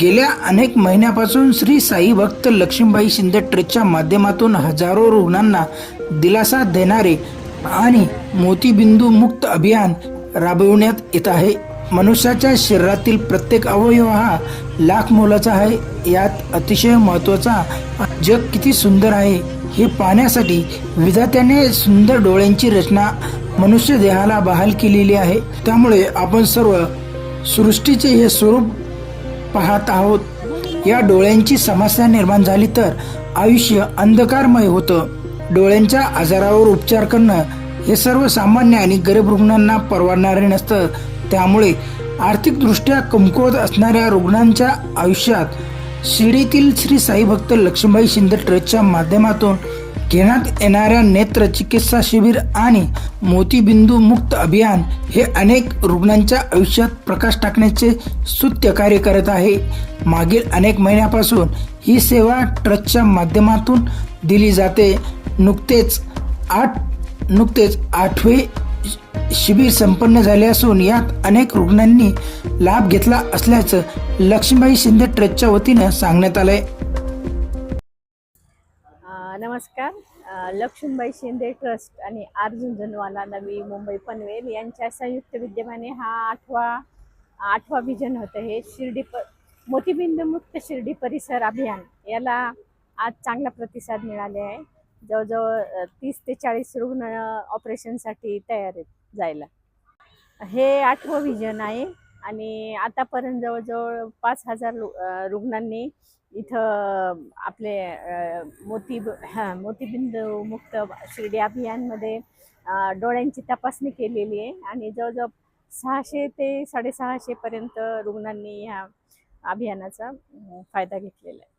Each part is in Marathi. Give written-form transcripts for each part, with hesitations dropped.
गेल्या अनेक महिन्यापासून श्री साई भक्त लक्ष्मीबाई शिंदे ट्रस्टच्या माध्यमातून हजारो रुग्णांना दिलासा देणारे आणि मोतीबिंदू मुक्त अभियान राबविण्यात येत आहे। मनुष्याच्या शरीरातील प्रत्येक अवयव हा लाख मोलाचा आहे। यात अतिशय महत्त्वाचा जग किती सुंदर आहे हे पाहण्यासाठी विधात्याने सुंदर डोळ्यांची रचना मनुष्य देहाला बहाल केलेली आहे। त्यामुळे आपण सर्व सृष्टीचे हे स्वरूप पाहत आहोत। या डोळ्यांची समस्या निर्माण झाली तर आयुष्य अंधकारमय होतं। डोळ्यांच्या आजारावर उपचार करणं हे सर्वसामान्य आणि गरीब रुग्णांना परवडणारे नसतं। त्यामुळे आर्थिकदृष्ट्या कमकुवत असणाऱ्या रुग्णांच्या आयुष्यात शिर्डीतील श्री साई भक्त लक्ष्मीबाई शिंदे ट्रस्टच्या माध्यमातून घेण्यात येणाऱ्या नेत्र चिकित्सा शिबिर आणि मोतीबिंदू मुक्त अभियान हे अनेक रुग्णांच्या आयुष्यात प्रकाश टाकण्याचे स्तुत्य कार्य करत आहे। मागील अनेक महिन्यापासून ही सेवा ट्रस्टच्या माध्यमातून दिली जाते। नुकतेच 8वे शिबिर संपन्न झाले असून यात अनेक रुग्णांनी लाभ घेतला असल्याचं लक्ष्मीबाई शिंदे ट्रस्टच्या वतीनं सांगण्यात आलंय। नमस्कार। लक्ष्मीबाई शिंदे ट्रस्ट आणि अर्जुन जनवाला नवी मुंबई पनवेल यांच्या संयुक्त विद्यमाने हा आठवा विजन होतं। हे मोतीबिंदू मुक्त शिर्डी परिसर अभियान याला आज चांगला प्रतिसाद मिळाले आहे। जवळजवळ 30 ते 40 रुग्ण ऑपरेशनसाठी तयार आहेत जायला। हे 8वं विजन आहे आणि आतापर्यंत जवळजवळ 5000 रुग्णांनी इथं आपले मोतीबिंदू मुक्त शिर्डी अभियानमध्ये डोळ्यांची तपासणी केलेली आहे आणि जवळजवळ 600 ते 650 पर्यंत रुग्णांनी ह्या अभियानाचा फायदा घेतलेला आहे।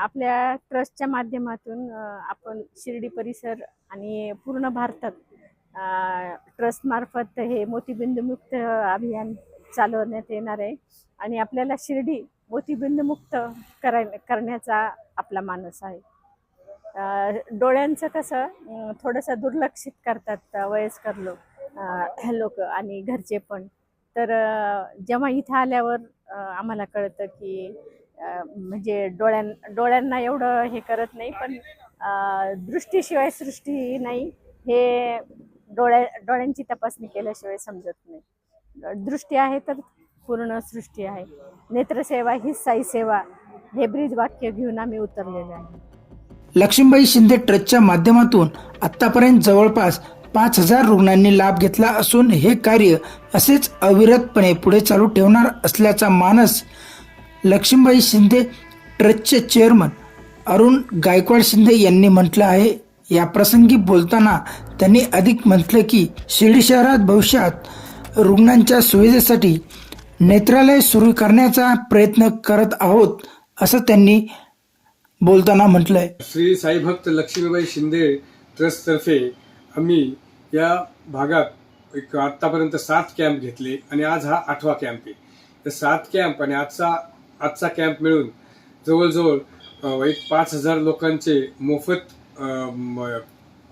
आपल्या ट्रस्टच्या माध्यमातून आपण शिर्डी परिसर आणि पूर्ण भारतात ट्रस्टमार्फत हे मोतीबिंदू मुक्त अभियान चालवण्यात येणार आहे आणि आपल्याला शिर्डी मोतीबिंदू मुक्त करण्याचा आपला मानस आहे। डोळ्यांचं कसं थोडंसं दुर्लक्षित करतात वयस्कर लोक आणि घरचे पण। तर जेव्हा इथं आल्यावर आम्हाला कळतं की म्हणजे डोळ्यांना एवढं हे करत नाही, पण दृष्टीशिवाय सृष्टी नाही हे डोळ्यांची तपासणी केल्याशिवाय समजत नाही। दृष्टी आहे तर पूर्ण सृष्टी आहे। नेत्रसेवा ही साई सेवा हे ब्रीद वाक्य घेऊन आम्ही उतरलेले आहे। लक्ष्मीबाई शिंदे ट्रस्टच्या माध्यमातून आतापर्यंत जवळपास 5000 रुग्णांनी लाभ घेतला असून हे कार्य असेच अविरतपणे पुढे चालू ठेवणार असल्याचा मानस लक्ष्मीबाई शिंदे ट्रस्टचे चेअरमन अरुण गायकवाड शिंदे यांनी म्हटलं आहे। या प्रसंगी बोलताना त्यांनी अधिक म्हटलं की शिर्डी शहरात भविष्यात रुग्णांच्या सुविधेसाठी नेत्रालय सुरू करण्याचा प्रयत्न करत आहोत असं त्यांनी बोलताना म्हटलंय। श्री साई भक्त लक्ष्मीबाई शिंदे ट्रस्टतर्फे आम्ही या भागात आतापर्यंत 7 कॅम्प घेतले आणि आज हा 8वा कॅम्प आहे। तर 7 कॅम्प आणि आजचा कॅम्प मिळून जवळजवळ 5000 लोकांचे मोफत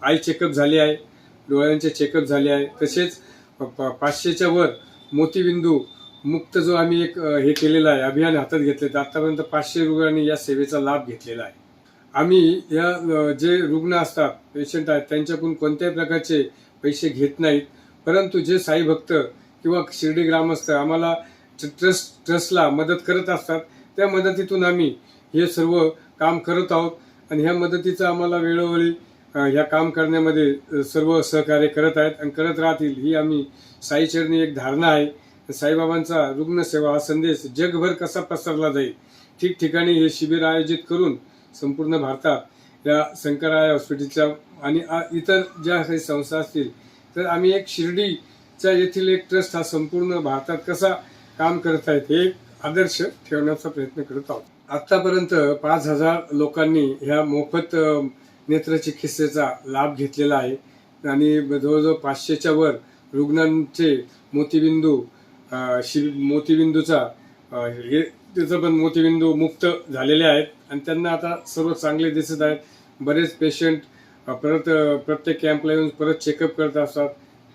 आय चेकअप झाले आहे, डोळ्यांचे चेकअप झाले आहे। तसेच 500च्या वर मोतीबिंदू मुक्त जो आम्ही एक हे केलेला आहे अभियान हातात घेतले, तर आतापर्यंत 500 रुग्णांनी या सेवेचा लाभ घेतलेला आहे। आम्ही या जे रुग्ण असतात पेशंट आहेत त्यांच्याकडून कोणत्याही प्रकारचे पैसे घेत नाहीत, परंतु जे साई भक्त किंवा शिर्डी ग्रामस्थ आम्हाला ट्रस्टला मदत करत असतात त्या मदतीतून आम्ही हे सर्व काम करत आहोत आणि ह्या मदतीचं आम्हाला वेळोवेळी ह्या काम करण्यामध्ये सर्व सहकार्य करत आहेत आणि करत राहतील ही आम्ही साईचरणी एक धारणा आहे। साईबाबांचा रुग्णसेवा हा संदेश जगभर कसा पसरला जाईल, ठिकठिकाणी हे शिबिर आयोजित करून संपूर्ण भारतात या शंकराय हॉस्पिटलच्या आणि इतर ज्या काही संस्था असतील तर आम्ही एक शिर्डीच्या येथील एक ट्रस्ट हा संपूर्ण भारतात कसा काम करत आहेत हे आदर्श ठेवण्याचा प्रयत्न करत आहोत। आतापर्यंत 5000 लोकांनी ह्या मोफत नेत्रचिकित्सेचा लाभ घेतलेला आहे आणि जवळजवळ 500च्या वर रुग्णांचे मोतीबिंदूचा त्याचं पण मोतीबिंदू मुक्त झालेले आहेत आणि त्यांना आता सर्व चांगले दिसत आहेत। बरेच पेशंट प्रत्येक कॅम्पला येऊन परत चेकअप करत असतात,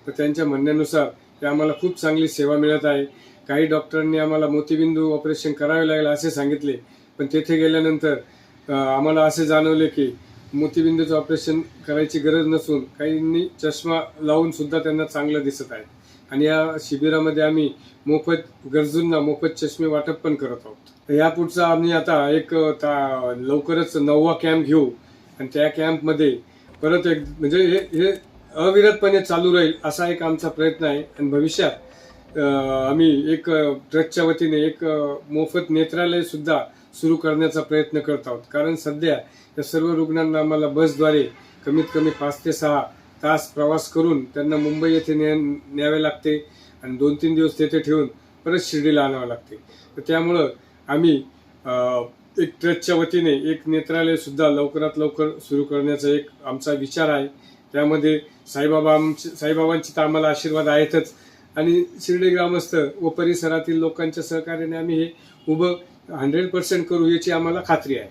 तर त्यांच्या म्हणण्यानुसार ते आम्हाला खूप चांगली सेवा मिळत आहे. काही डॉक्टरांनी आम्हाला मोतीबिंदू ऑपरेशन करावे लागेल असे सांगितले, पण तेथे गेल्यानंतर आम्हाला असे जाणवले की मोतीबिंदूचं ऑपरेशन करायची गरज नसून काहींनी चष्मा लावून सुद्धा त्यांना चांगलं दिसत आहे. आणि या शिबिरामध्ये आम्ही मोफत गरजूंना मोफत चष्मे वाटप पण करत आहोत. यापुढचा आम्ही आता एक लवकरच 9वा कॅम्प घेऊ आणि त्या कॅम्पमध्ये परत एक म्हणजे हे अविरतपणे चालू राहील असा एक आमचा प्रयत्न आहे. आणि भविष्यात आम्ही एक ट्रस्टच्या वतीने एक मोफत नेत्रालय सुद्धा सुरू करण्याचा प्रयत्न करत आहोत. कारण सध्या या सर्व रुग्णांना आम्हाला बसद्वारे कमीत कमी 5 ते 6 तास प्रवास करून त्यांना मुंबई येथे न्यावे लागते आणि 2-3 दिवस तेथे ठेवून परत शिर्डीला आणावं लागते. तर त्यामुळं आम्ही एक ट्रस्टच्या वतीने एक नेत्रालय सुद्धा लवकरात लवकर सुरू करण्याचा एक आमचा विचार आहे. त्यामध्ये साईबाबांचे तर आम्हाला आशीर्वाद आहेतच आणि शिर्डी ग्रामस्थ व परिसरातील लोकांच्या सहकार्याने आम्ही हे उभं 100% करू याची आम्हाला खात्री आहे.